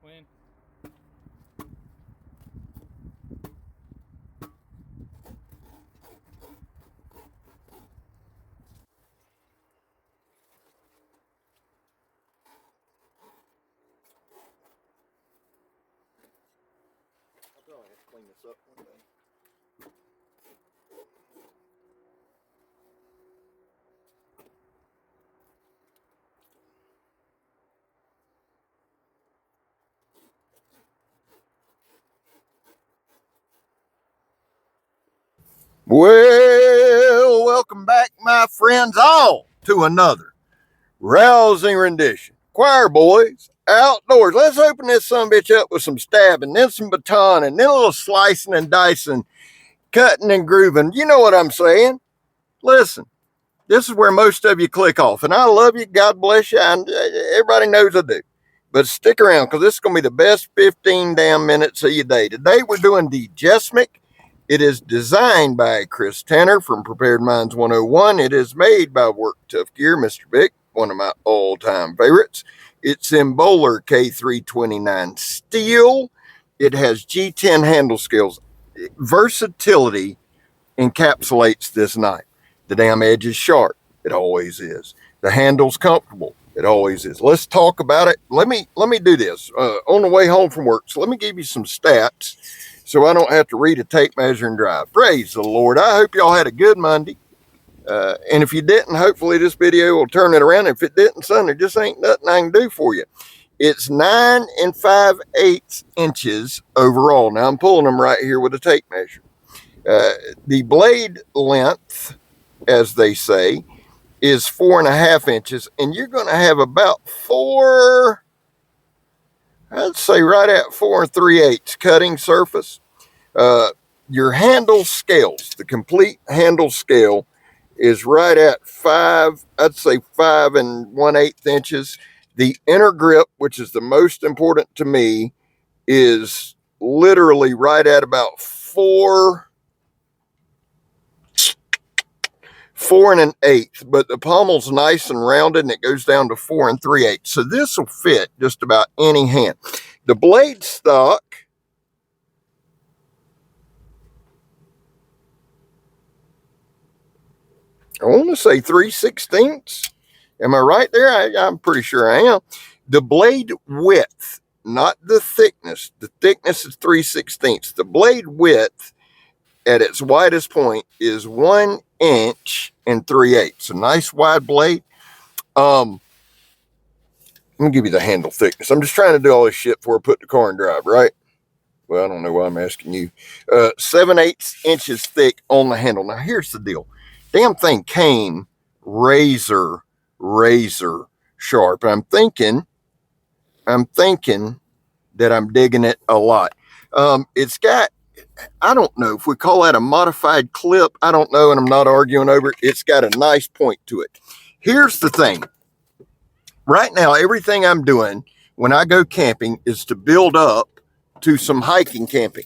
When? I'll probably have to clean this up one day. Well, welcome back, my friends, all to another rousing rendition. Choir boys, outdoors. Let's open this sumbitch up with some stabbing, then some baton, and then a little slicing and dicing, cutting and grooving. You know what I'm saying? Listen, this is where most of you click off, and I love you. God bless you. And everybody knows I do. But stick around, because this is going to be the best 15 damn minutes of your day. Today we're doing the Jessmuck. It is designed by Chris Tanner from Prepared Minds 101. It is made by Work Tough Gear, Mr. Vic, one of my all-time favorites. It's in Bowler K329 steel. It has G10 handle scales. Versatility encapsulates this knife. The damn edge is sharp. It always is. The handle's comfortable. It always is. Let's talk about it. Let me do this on the way home from work. So let me give you some stats so I don't have to read a tape measure and drive. Praise the Lord. I hope y'all had a good Monday. And if you didn't, hopefully this video will turn it around. If it didn't, son, there just ain't nothing I can do for you. It's 9 5/8 inches overall. Now I'm pulling them right here with a tape measure. The blade length, as they say, is 4.5 inches, and you're going to have about I'd say right at 4 3/8 cutting surface. Your handle scales, the complete handle scale, is right at 5 1/8 inches. The inner grip, which is the most important to me, is literally right at about 4 1/8, but the pommel's nice and rounded, and it goes down to 4 3/8. So this will fit just about any hand. The blade stock, I want to say 3/16. Am I right there? I'm pretty sure I am. The blade width, not the thickness. The thickness is 3/16. The blade width at its widest point is 1 inch and 3/8. A nice wide blade. Let me give you the handle thickness. I'm just trying to do all this shit before I put the car in drive, right? Well, I don't know why I'm asking you. 7/8 inches thick on the handle. Now, here's the deal. Damn thing came razor sharp. I'm thinking that I'm digging it a lot. It's got, I don't know if we call that a modified clip. I don't know, and I'm not arguing over it. It's got a nice point to it. Here's the thing. Right now, everything I'm doing when I go camping is to build up to some hiking camping.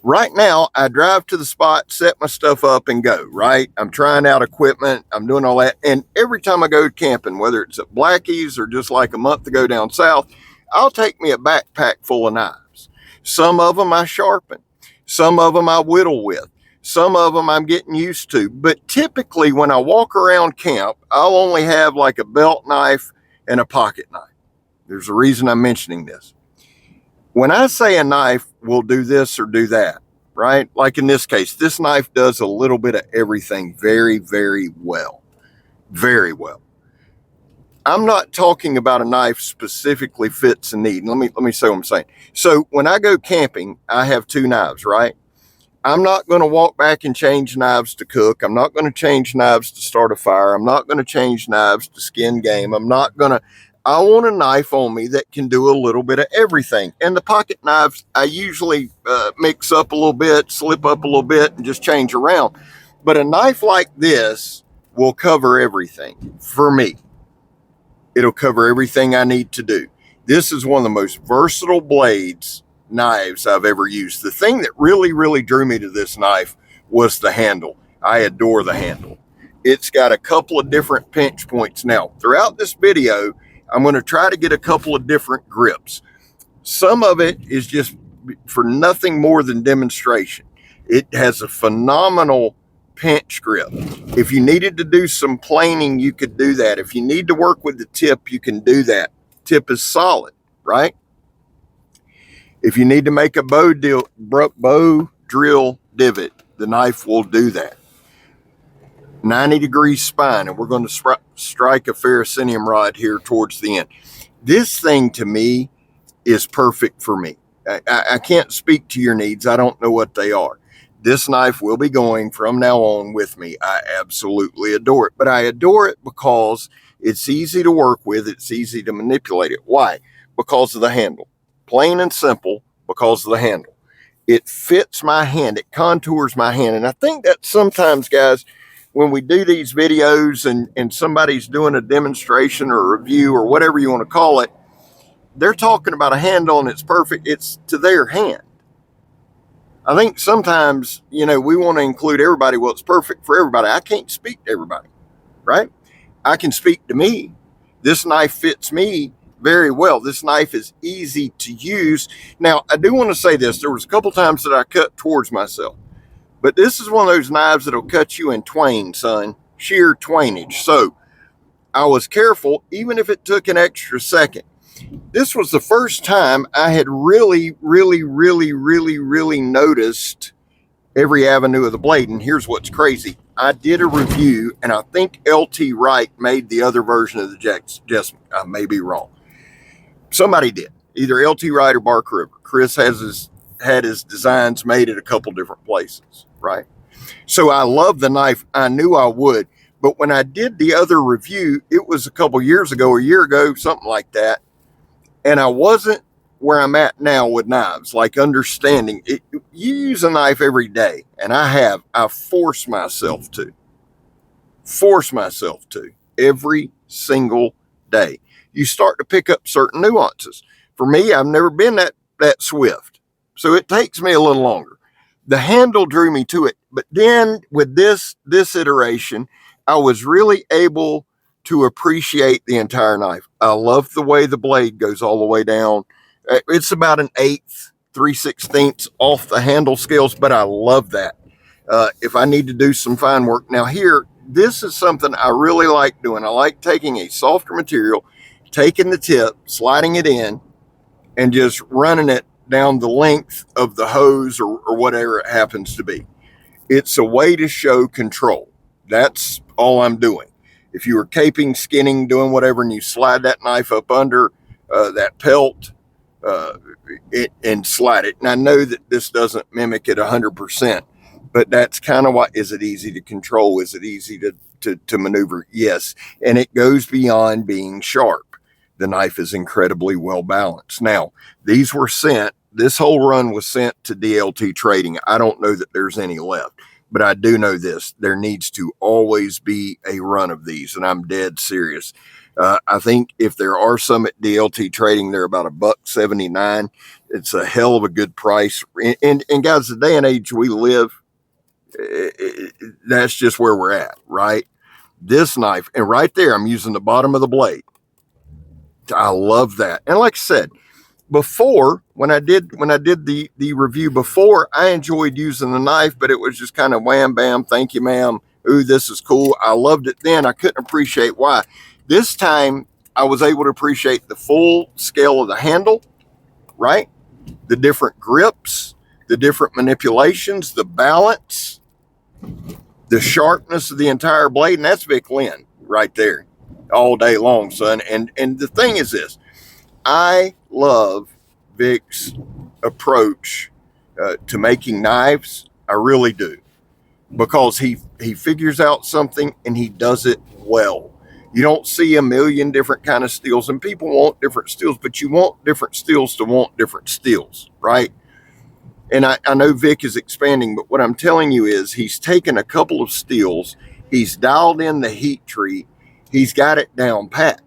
Right now, I drive to the spot, set my stuff up, and go, right? I'm trying out equipment. I'm doing all that. And every time I go camping, whether it's at Blackie's or just like a month ago down south, I'll take me a backpack full of knives. Some of them I sharpen. Some of them I whittle with. Some of them I'm getting used to. But typically, when I walk around camp, I'll only have like a belt knife and a pocket knife. There's a reason I'm mentioning this. When I say a knife will do this or do that, right? Like in this case, this knife does a little bit of everything very, very well. Very well. I'm not talking about a knife specifically fits a need. Let me say what I'm saying. So when I go camping, I have 2 knives, right? I'm not going to walk back and change knives to cook. I'm not going to change knives to start a fire. I'm not going to change knives to skin game. I want a knife on me that can do a little bit of everything. And the pocket knives, I usually mix up a little bit, slip up a little bit, and just change around. But a knife like this will cover everything for me. It'll cover everything I need to do. This is one of the most versatile knives I've ever used. The thing that really drew me to this knife was the handle. I adore the handle. It's got a couple of different pinch points. Now, throughout this video, I'm going to try to get a couple of different grips. Some of it is just for nothing more than demonstration. It has a phenomenal pinch grip. If you needed to do some planing, you could do that. If you need to work with the tip, you can do that. Tip is solid, right? If you need to make a bow drill divot, the knife will do that. 90-degree spine, and we're going to strike a ferrocenium rod here towards the end. This thing to me is perfect for me. I can't speak to your needs. I don't know what they are. This knife will be going from now on with me. I absolutely adore it, but I adore it because it's easy to work with. It's easy to manipulate it. Why? Because of the handle. Plain and simple, because of the handle. It fits my hand. It contours my hand. And I think that sometimes, guys, when we do these videos and somebody's doing a demonstration or a review or whatever you want to call it, they're talking about a handle and it's perfect. It's to their hand. I think sometimes, we want to include everybody. Well, it's perfect for everybody. I can't speak to everybody, right? I can speak to me. This knife fits me very well. This knife is easy to use. Now, I do want to say this. There was a couple times that I cut towards myself, but this is one of those knives that'll cut you in twain, son. Sheer twainage. So I was careful, even if it took an extra second. This was the first time I had really noticed every avenue of the blade. And here's what's crazy. I did a review, and I think LT Wright made the other version of the Jessmuck. I may be wrong. Somebody did. Either LT Wright or Bark River. Chris had his designs made at a couple different places, right? So I love the knife. I knew I would. But when I did the other review, it was a couple years ago, a year ago, something like that. And I wasn't where I'm at now with knives, like understanding it. You use a knife every day, and I force myself to every single day. You start to pick up certain nuances. For me, I've never been that swift, so it takes me a little longer. The handle drew me to it, but then with this iteration, I was really able to appreciate the entire knife. I love the way the blade goes all the way down. It's about an 1/8, 3/16 off the handle scales, but I love that. If I need to do some fine work. Now here, this is something I really like doing. I like taking a softer material, taking the tip, sliding it in, and just running it down the length of the hose or whatever it happens to be. It's a way to show control. That's all I'm doing. If you were caping, skinning, doing whatever, and you slide that knife up under that pelt and slide it. And I know that this doesn't mimic it 100%, but that's kind of what, is it easy to control? Is it easy to maneuver? Yes. And it goes beyond being sharp. The knife is incredibly well balanced. Now, these were sent, this whole run was sent to DLT Trading. I don't know that there's any left. But I do know this, there needs to always be a run of these, and I'm dead serious. I think if there are some at DLT Trading, they're about $1.79. It's a hell of a good price. And guys, the day and age we live, that's just where we're at, right? This knife, and right there, I'm using the bottom of the blade. I love that. And like I said, before, when I did the review before, I enjoyed using the knife, but it was just kind of wham, bam, thank you, ma'am. Ooh, this is cool. I loved it then. I couldn't appreciate why. This time, I was able to appreciate the full scale of the handle, right? The different grips, the different manipulations, the balance, the sharpness of the entire blade. And that's Vic Lynn right there all day long, son. And the thing is this. I love Vic's approach to making knives. I really do, because he figures out something and he does it well. You don't see a million different kind of steels, and people want different steels, but you want different steels to want different steels, right? And I know Vic is expanding, but what I'm telling you is he's taken a couple of steels, he's dialed in the heat treat, he's got it down pat.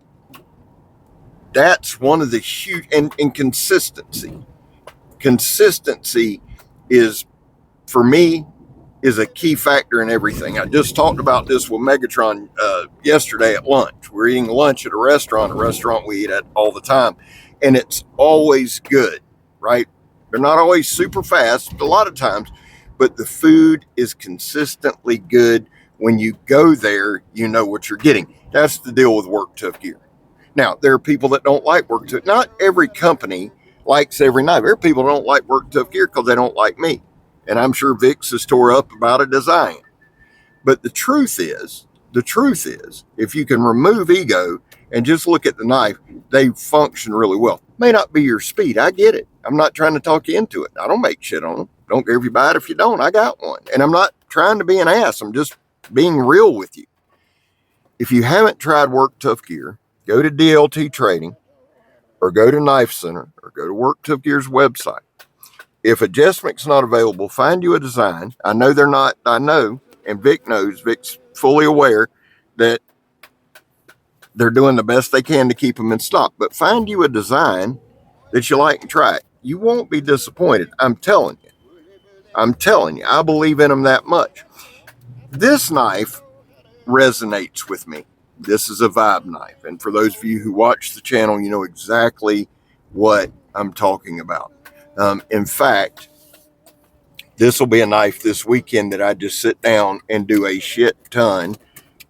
That's one of the huge, and consistency. Consistency is, for me, is a key factor in everything. I just talked about this with Megatron yesterday at lunch. We're eating lunch at a restaurant we eat at all the time. and it's always good, right? They're not always super fast a lot of times, but the food is consistently good. When you go there, you know what you're getting. That's the deal with Work Tough gear. Now, there are people that don't like Work Tough. Not every company likes every knife. There are people that don't like Work Tough gear because they don't like me. And I'm sure Vic's is tore up about it as I am. But the truth is, if you can remove ego and just look at the knife, they function really well. May not be your speed. I get it. I'm not trying to talk you into it. I don't make shit on them. Don't care if you buy it if you don't. I got one. And I'm not trying to be an ass. I'm just being real with you. If you haven't tried Work Tough gear, go to DLT Trading or go to Knife Center or go to Work Tough Gear's website. If a Jessmuck's not available, find you a design. I know they're not. I know, and Vic knows. Vic's fully aware that they're doing the best they can to keep them in stock. But find you a design that you like and try it. You won't be disappointed. I'm telling you. I believe in them that much. This knife resonates with me. This is a vibe knife. And for those of you who watch the channel, you know exactly what I'm talking about. In fact, this will be a knife this weekend that I just sit down and do a shit ton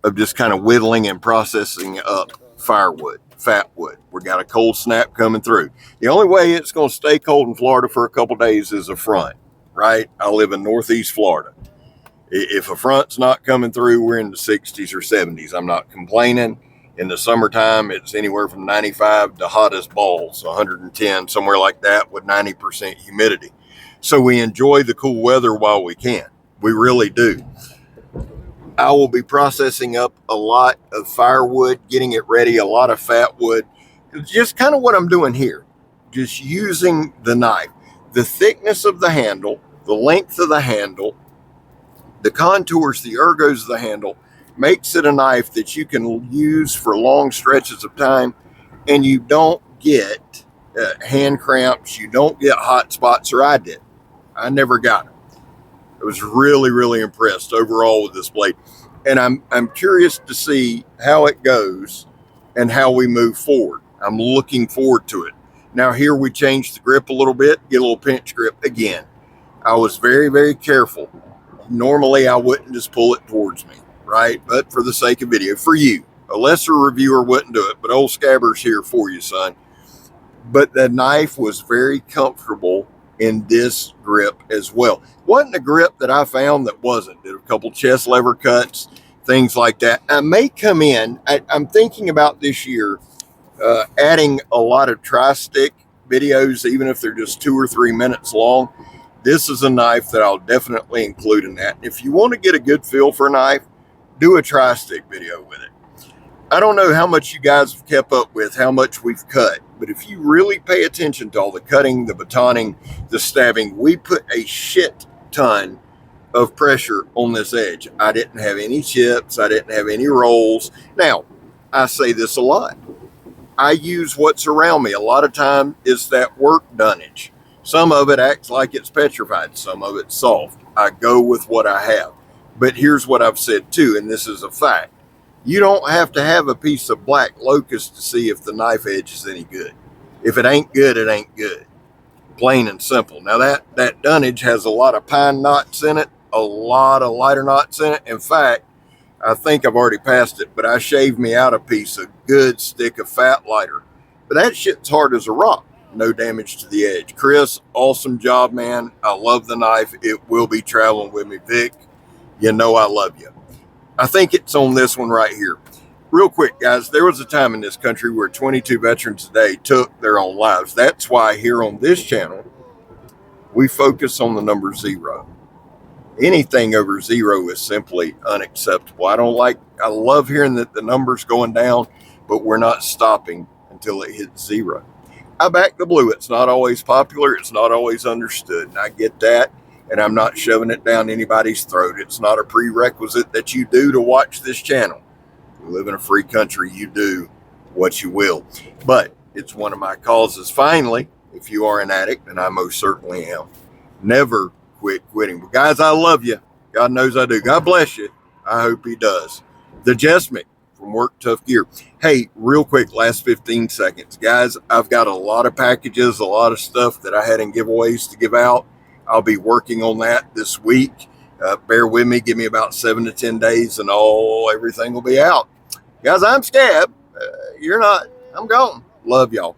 of just kind of whittling and processing up firewood, fat wood. We got a cold snap coming through. The only way it's going to stay cold in Florida for a couple days is a front, right? I live in Northeast Florida. If a front's not coming through, we're in the 60s or 70s. I'm not complaining. In the summertime, it's anywhere from 95 to hot as balls, 110, somewhere like that with 90% humidity. So we enjoy the cool weather while we can. We really do. I will be processing up a lot of firewood, getting it ready, a lot of fat wood. Just kind of what I'm doing here. Just using the knife. The thickness of the handle, the length of the handle, the contours, the ergos of the handle, makes it a knife that you can use for long stretches of time, and you don't get hand cramps, you don't get hot spots, or I did. I never got it. I was really, really impressed overall with this blade, and I'm curious to see how it goes and how we move forward. I'm looking forward to it. Now here we change the grip a little bit, get a little pinch grip again. I was very, very careful. Normally I wouldn't just pull it towards me, right? But for the sake of video, for you, a lesser reviewer wouldn't do it, but old Scabber's here for you, son. But the knife was very comfortable in this grip as well. Wasn't a grip that I found that wasn't. Did a couple chest lever cuts, things like that. I may come in, I'm thinking about this year, adding a lot of TriStick videos, even if they're just 2 or 3 minutes long. This is a knife that I'll definitely include in that. If you want to get a good feel for a knife, do a TriStick video with it. I don't know how much you guys have kept up with, how much we've cut, but if you really pay attention to all the cutting, the batoning, the stabbing, we put a shit ton of pressure on this edge. I didn't have any chips. I didn't have any rolls. Now, I say this a lot. I use what's around me. A lot of time it's that work dunnage. Some of it acts like it's petrified. Some of it's soft. I go with what I have. But here's what I've said too, and this is a fact. You don't have to have a piece of black locust to see if the knife edge is any good. If it ain't good, it ain't good. Plain and simple. Now that dunnage has a lot of pine knots in it, a lot of lighter knots in it. In fact, I think I've already passed it, but I shaved me out a piece of good stick of fat lighter. But that shit's hard as a rock. No damage to the edge. Chris, awesome job, man. I love the knife. It will be traveling with me. Vic, you know I love you. I think it's on this one right here. Real quick, guys, there was a time in this country where 22 veterans a day took their own lives. That's why here on this channel, we focus on the number 0. Anything over 0 is simply unacceptable. I love hearing that the number's going down, but we're not stopping until it hits 0. I back the blue. It's not always popular. It's not always understood. And I get that. And I'm not shoving it down anybody's throat. It's not a prerequisite that you do to watch this channel. We live in a free country. You do what you will. But it's one of my causes. Finally, if you are an addict, and I most certainly am, never quit quitting. But guys, I love you. God knows I do. God bless you. I hope he does. The Jessmuck from Work Tough Gear. Hey, real quick, last 15 seconds. Guys, I've got a lot of packages, a lot of stuff that I had in giveaways to give out. I'll be working on that this week. Bear with me. Give me about 7 to 10 days and everything will be out. Guys, I'm Scab. You're not. I'm gone. Love y'all.